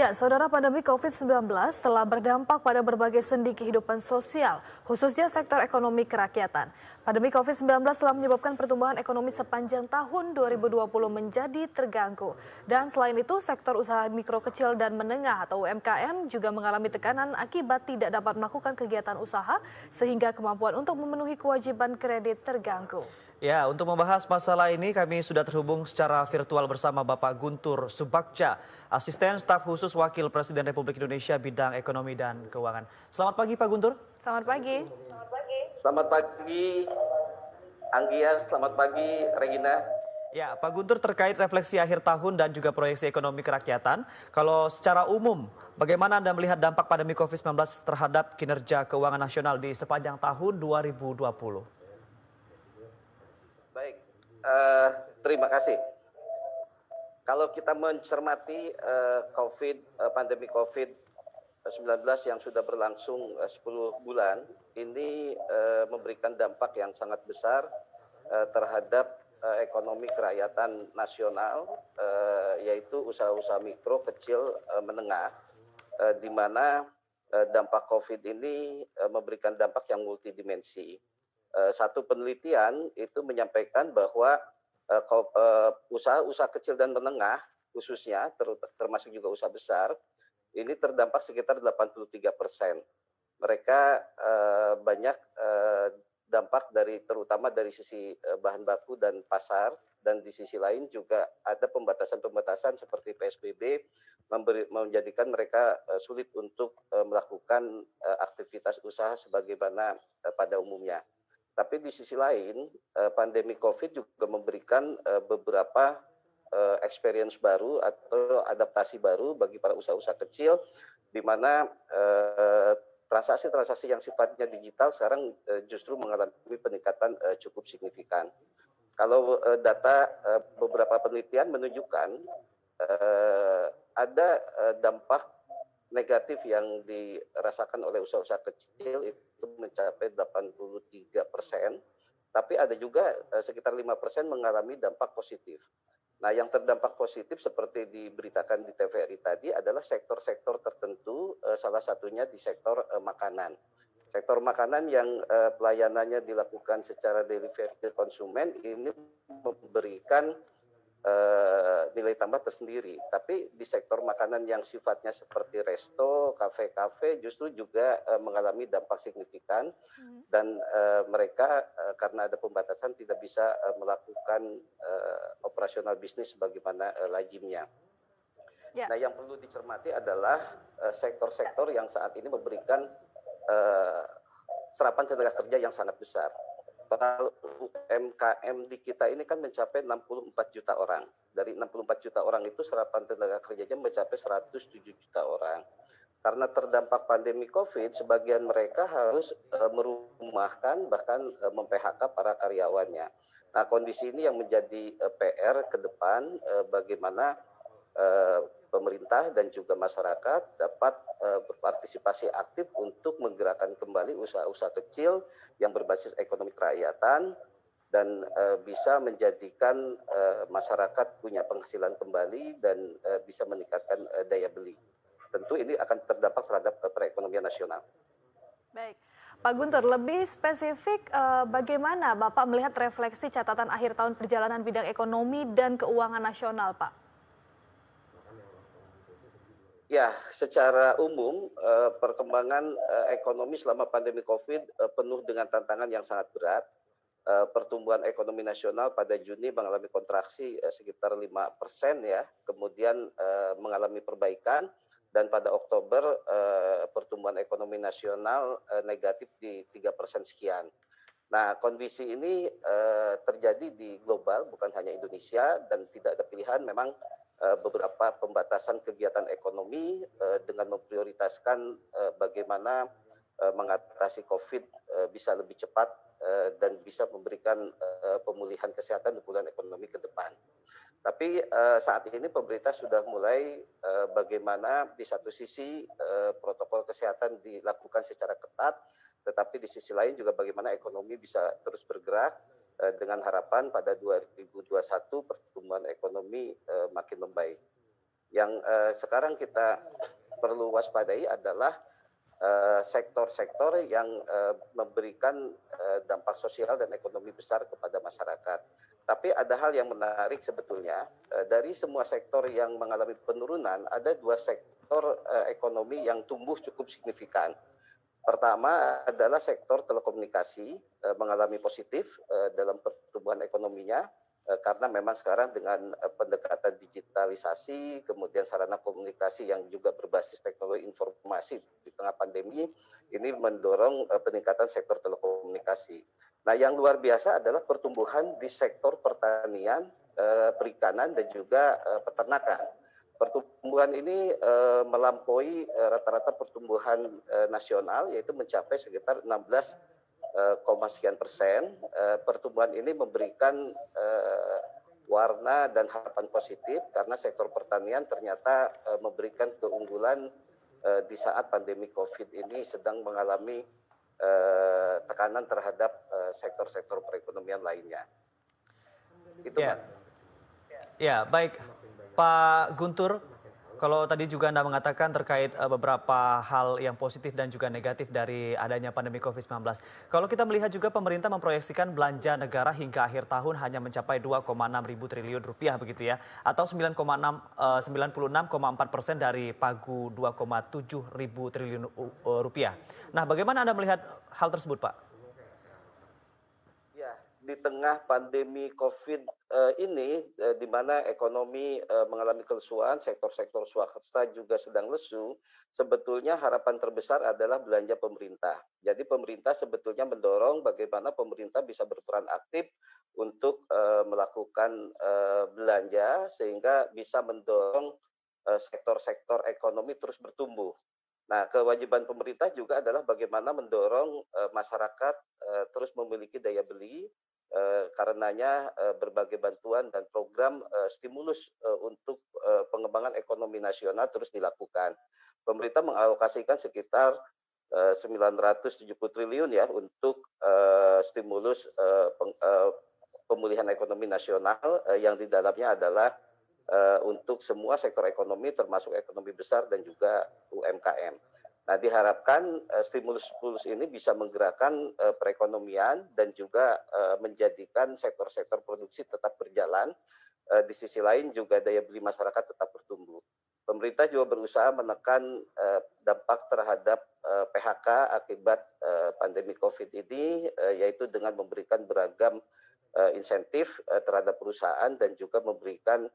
Ya, saudara, pandemi COVID-19 telah berdampak pada berbagai sendi kehidupan sosial, khususnya sektor ekonomi kerakyatan. Pandemi COVID-19 telah menyebabkan pertumbuhan ekonomi sepanjang tahun 2020 menjadi terganggu. Dan selain itu, sektor usaha mikro kecil dan menengah atau UMKM juga mengalami tekanan akibat tidak dapat melakukan kegiatan usaha, sehingga kemampuan untuk memenuhi kewajiban kredit terganggu. Ya, untuk membahas masalah ini kami sudah terhubung secara virtual bersama Bapak Guntur Subakca, Asisten Staf Khusus Wakil Presiden Republik Indonesia bidang ekonomi dan keuangan. Selamat pagi Pak Guntur. Selamat pagi. Selamat pagi Anggia, selamat pagi Regina. Ya, Pak Guntur, terkait refleksi akhir tahun dan juga proyeksi ekonomi kerakyatan, kalau secara umum bagaimana Anda melihat dampak pandemi COVID-19 terhadap kinerja keuangan nasional di sepanjang tahun 2020? Baik, terima kasih. Kalau kita mencermati pandemi COVID-19 yang sudah berlangsung 10 bulan, ini memberikan dampak yang sangat besar terhadap ekonomi kerakyatan nasional, yaitu usaha-usaha mikro, kecil, menengah, di mana dampak COVID ini memberikan dampak yang multidimensi. Satu penelitian itu menyampaikan bahwa usaha-usaha kecil dan menengah khususnya termasuk juga usaha besar ini terdampak sekitar 83%. Mereka banyak dampak terutama dari sisi bahan baku dan pasar, dan di sisi lain juga ada pembatasan-pembatasan seperti PSBB menjadikan mereka sulit untuk melakukan aktivitas usaha sebagaimana pada umumnya. Tapi di sisi lain, pandemi COVID juga memberikan beberapa experience baru atau adaptasi baru bagi para usaha-usaha kecil, di mana transaksi-transaksi yang sifatnya digital sekarang justru mengalami peningkatan cukup signifikan. Kalau data beberapa penelitian menunjukkan ada dampak negatif yang dirasakan oleh usaha-usaha kecil itu mencapai 83%, tapi ada juga sekitar 5% mengalami dampak positif. Nah, yang terdampak positif seperti diberitakan di TVRI tadi adalah sektor-sektor tertentu, salah satunya di sektor makanan. Sektor makanan yang pelayanannya dilakukan secara delivery ke konsumen ini memberikan nilai tambah tersendiri. Tapi di sektor makanan yang sifatnya seperti resto, kafe-kafe justru juga mengalami dampak signifikan, dan mereka karena ada pembatasan tidak bisa melakukan operasional bisnis sebagaimana lazimnya. Ya. Nah, yang perlu dicermati adalah sektor-sektor yang saat ini memberikan serapan tenaga kerja yang sangat besar. Total UMKM di kita ini kan mencapai 64 juta orang. Dari 64 juta orang itu serapan tenaga kerjanya mencapai 107 juta orang. Karena terdampak pandemi COVID, sebagian mereka harus merumahkan bahkan mem-PHK para karyawannya. Nah, kondisi ini yang menjadi PR ke depan, bagaimana pemerintah dan juga masyarakat dapat berpartisipasi aktif untuk menggerakkan kembali usaha-usaha kecil yang berbasis ekonomi kerakyatan dan bisa menjadikan masyarakat punya penghasilan kembali dan bisa meningkatkan daya beli. Tentu ini akan terdampak terhadap perekonomian nasional. Baik, Pak Guntur, lebih spesifik bagaimana Bapak melihat refleksi catatan akhir tahun perjalanan bidang ekonomi dan keuangan nasional, Pak? Ya, secara umum perkembangan ekonomi selama pandemi COVID penuh dengan tantangan yang sangat berat. Pertumbuhan ekonomi nasional pada Juni mengalami kontraksi sekitar 5% ya, kemudian mengalami perbaikan, dan pada Oktober pertumbuhan ekonomi nasional negatif di 3% sekian. Nah, kondisi ini terjadi di global, bukan hanya Indonesia, dan tidak ada pilihan. Memang beberapa pembatasan kegiatan ekonomi dengan memprioritaskan bagaimana mengatasi COVID bisa lebih cepat dan bisa memberikan pemulihan kesehatan dan pemulihan ekonomi ke depan. Tapi saat ini pemerintah sudah mulai bagaimana di satu sisi protokol kesehatan dilakukan secara ketat, tetapi di sisi lain juga bagaimana ekonomi bisa terus bergerak dengan harapan pada 2021 pertumbuhan ekonomi makin membaik. Yang sekarang kita perlu waspadai adalah sektor-sektor yang memberikan dampak sosial dan ekonomi besar kepada masyarakat. Tapi ada hal yang menarik sebetulnya, dari semua sektor yang mengalami penurunan, ada dua sektor ekonomi yang tumbuh cukup signifikan. Pertama adalah sektor telekomunikasi mengalami positif dalam pertumbuhan ekonominya, karena memang sekarang dengan pendekatan digitalisasi, kemudian sarana komunikasi yang juga berbasis teknologi informasi di tengah pandemi, ini mendorong peningkatan sektor telekomunikasi. Nah, yang luar biasa adalah pertumbuhan di sektor pertanian, perikanan, dan juga peternakan. Pertumbuhan ini melampaui rata-rata pertumbuhan nasional, yaitu mencapai sekitar 16 sekian persen. Pertumbuhan ini memberikan warna dan harapan positif karena sektor pertanian ternyata memberikan keunggulan di saat pandemi COVID ini sedang mengalami tekanan terhadap sektor-sektor perekonomian lainnya. Itu, Ya, Pak. ya baik Pak Guntur. Kalau tadi juga Anda mengatakan terkait beberapa hal yang positif dan juga negatif dari adanya pandemi COVID-19. Kalau kita melihat juga pemerintah memproyeksikan belanja negara hingga akhir tahun hanya mencapai 2,6 ribu triliun rupiah begitu ya, atau 96,4% dari pagu 2,7 ribu triliun rupiah. Nah, bagaimana Anda melihat hal tersebut, Pak? Ya, di tengah pandemi COVID ini, di mana ekonomi mengalami kelesuan, sektor-sektor swasta juga sedang lesu, sebetulnya harapan terbesar adalah belanja pemerintah. Jadi pemerintah sebetulnya mendorong bagaimana pemerintah bisa berperan aktif untuk melakukan belanja sehingga bisa mendorong sektor-sektor ekonomi terus bertumbuh. Nah, kewajiban pemerintah juga adalah bagaimana mendorong masyarakat terus memiliki daya beli, karenanya berbagai bantuan dan program stimulus untuk pengembangan ekonomi nasional terus dilakukan. Pemerintah mengalokasikan sekitar 970 triliun ya untuk stimulus pemulihan ekonomi nasional yang di dalamnya adalah untuk semua sektor ekonomi termasuk ekonomi besar dan juga UMKM. Nah, diharapkan stimulus-stimulus ini bisa menggerakkan perekonomian dan juga menjadikan sektor-sektor produksi tetap berjalan. Di sisi lain juga daya beli masyarakat tetap bertumbuh. Pemerintah juga berusaha menekan dampak terhadap PHK akibat pandemi COVID ini, yaitu dengan memberikan beragam insentif terhadap perusahaan dan juga memberikan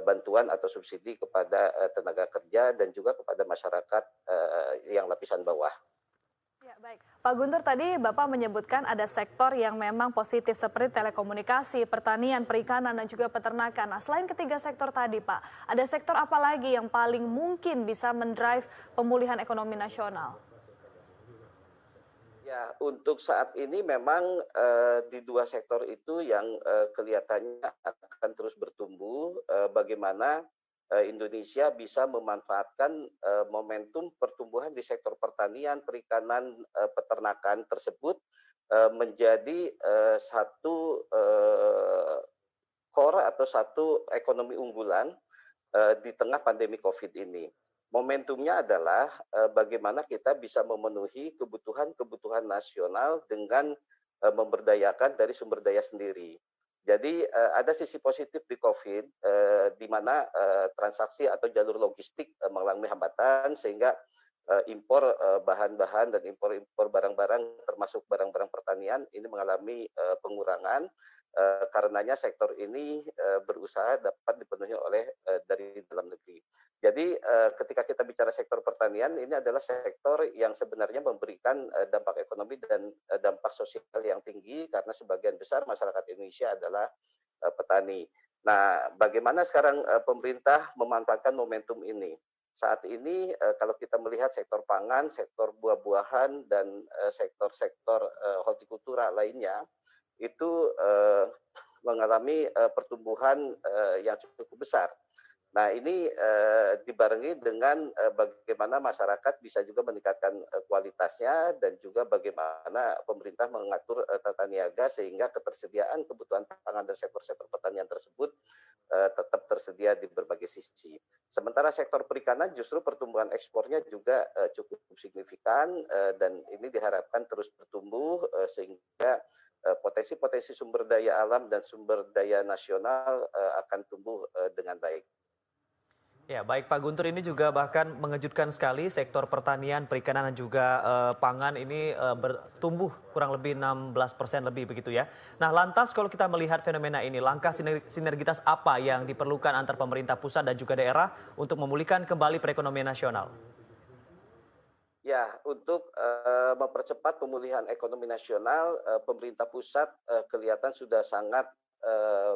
bantuan atau subsidi kepada tenaga kerja dan juga kepada masyarakat yang lapisan bawah. Ya, baik. Pak Guntur, tadi Bapak menyebutkan ada sektor yang memang positif seperti telekomunikasi, pertanian, perikanan, dan juga peternakan. Nah, selain ketiga sektor tadi, Pak, ada sektor apa lagi yang paling mungkin bisa mendrive pemulihan ekonomi nasional? Ya, untuk saat ini memang di dua sektor itu yang kelihatannya akan terus bertumbuh. Bagaimana Indonesia bisa memanfaatkan momentum pertumbuhan di sektor pertanian, perikanan, peternakan tersebut menjadi satu core atau satu ekonomi unggulan di tengah pandemi COVID ini. Momentumnya adalah bagaimana kita bisa memenuhi kebutuhan-kebutuhan nasional dengan memberdayakan dari sumber daya sendiri. Jadi ada sisi positif di COVID, di mana transaksi atau jalur logistik mengalami hambatan sehingga impor bahan-bahan dan impor barang-barang termasuk barang-barang pertanian ini mengalami pengurangan. Karenanya sektor ini berusaha dapat dipenuhi oleh dari dalam negeri. Jadi ketika kita bicara sektor pertanian, ini adalah sektor yang sebenarnya memberikan dampak ekonomi dan dampak sosial yang tinggi karena sebagian besar masyarakat Indonesia adalah petani. Nah, bagaimana sekarang pemerintah memanfaatkan momentum ini? Saat ini kalau kita melihat sektor pangan, sektor buah-buahan, dan sektor-sektor hortikultura lainnya, itu mengalami pertumbuhan yang cukup besar. Nah, ini dibarengi dengan bagaimana masyarakat bisa juga meningkatkan kualitasnya dan juga bagaimana pemerintah mengatur tata niaga sehingga ketersediaan kebutuhan pangan dan sektor-sektor pertanian tersebut tetap tersedia di berbagai sisi. Sementara sektor perikanan justru pertumbuhan ekspornya juga cukup signifikan dan ini diharapkan terus bertumbuh sehingga potensi-potensi sumber daya alam dan sumber daya nasional akan tumbuh dengan baik. Ya, baik Pak Guntur, ini juga bahkan mengejutkan sekali sektor pertanian, perikanan dan juga pangan ini bertumbuh kurang lebih 16% lebih begitu ya. Nah, lantas kalau kita melihat fenomena ini, langkah sinergitas apa yang diperlukan antar pemerintah pusat dan juga daerah untuk memulihkan kembali perekonomian nasional? Ya, untuk mempercepat pemulihan ekonomi nasional, pemerintah pusat kelihatan sudah sangat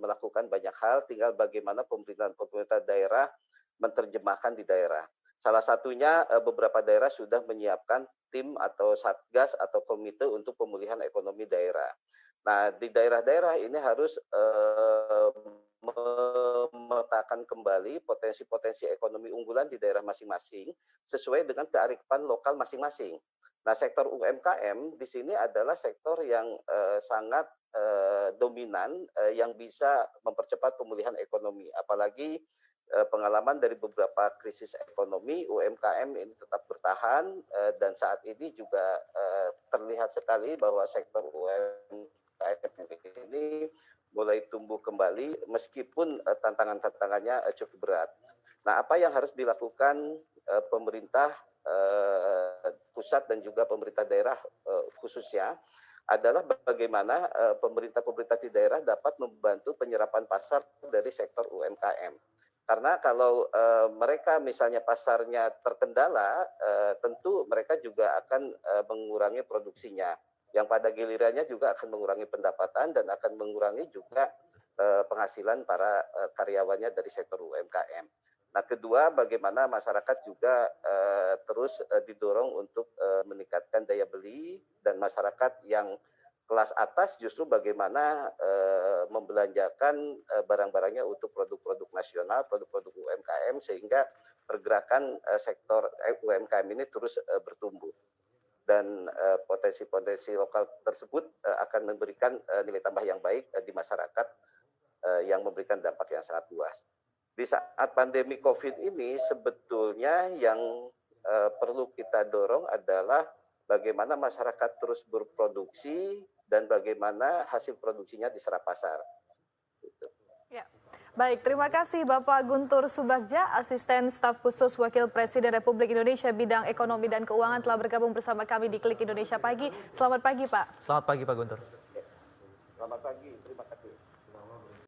melakukan banyak hal, tinggal bagaimana pemerintah daerah menerjemahkan di daerah. Salah satunya beberapa daerah sudah menyiapkan tim atau satgas atau komite untuk pemulihan ekonomi daerah. Nah, di daerah-daerah ini harus memetakan kembali potensi-potensi ekonomi unggulan di daerah masing-masing sesuai dengan kearifan lokal masing-masing. Nah, sektor UMKM di sini adalah sektor yang sangat dominan yang bisa mempercepat pemulihan ekonomi. Apalagi pengalaman dari beberapa krisis ekonomi, UMKM ini tetap bertahan dan saat ini juga terlihat sekali bahwa sektor UMKM ini mulai tumbuh kembali meskipun tantangan-tantangannya cukup berat. Nah, apa yang harus dilakukan pemerintah pusat dan juga pemerintah daerah khususnya adalah bagaimana pemerintah-pemerintah di daerah dapat membantu penyerapan pasar dari sektor UMKM. Karena kalau mereka misalnya pasarnya terkendala, tentu mereka juga akan mengurangi produksinya. Yang pada gilirannya juga akan mengurangi pendapatan dan akan mengurangi juga penghasilan para karyawannya dari sektor UMKM. Nah, kedua, bagaimana masyarakat juga terus didorong untuk meningkatkan daya beli dan masyarakat yang kelas atas justru bagaimana membelanjakan barang-barangnya untuk produk-produk nasional, produk-produk UMKM sehingga pergerakan sektor UMKM ini terus bertumbuh dan potensi-potensi lokal tersebut akan memberikan nilai tambah yang baik di masyarakat yang memberikan dampak yang sangat luas. Di saat pandemi COVID ini sebetulnya yang perlu kita dorong adalah bagaimana masyarakat terus berproduksi dan bagaimana hasil produksinya diserap pasar. Gitu. Ya. Baik, terima kasih Bapak Guntur Subagja, Asisten Staf Khusus Wakil Presiden Republik Indonesia bidang ekonomi dan keuangan telah bergabung bersama kami di Klik Indonesia Pagi. Selamat pagi Pak. Selamat pagi Pak Guntur. Selamat pagi, terima kasih.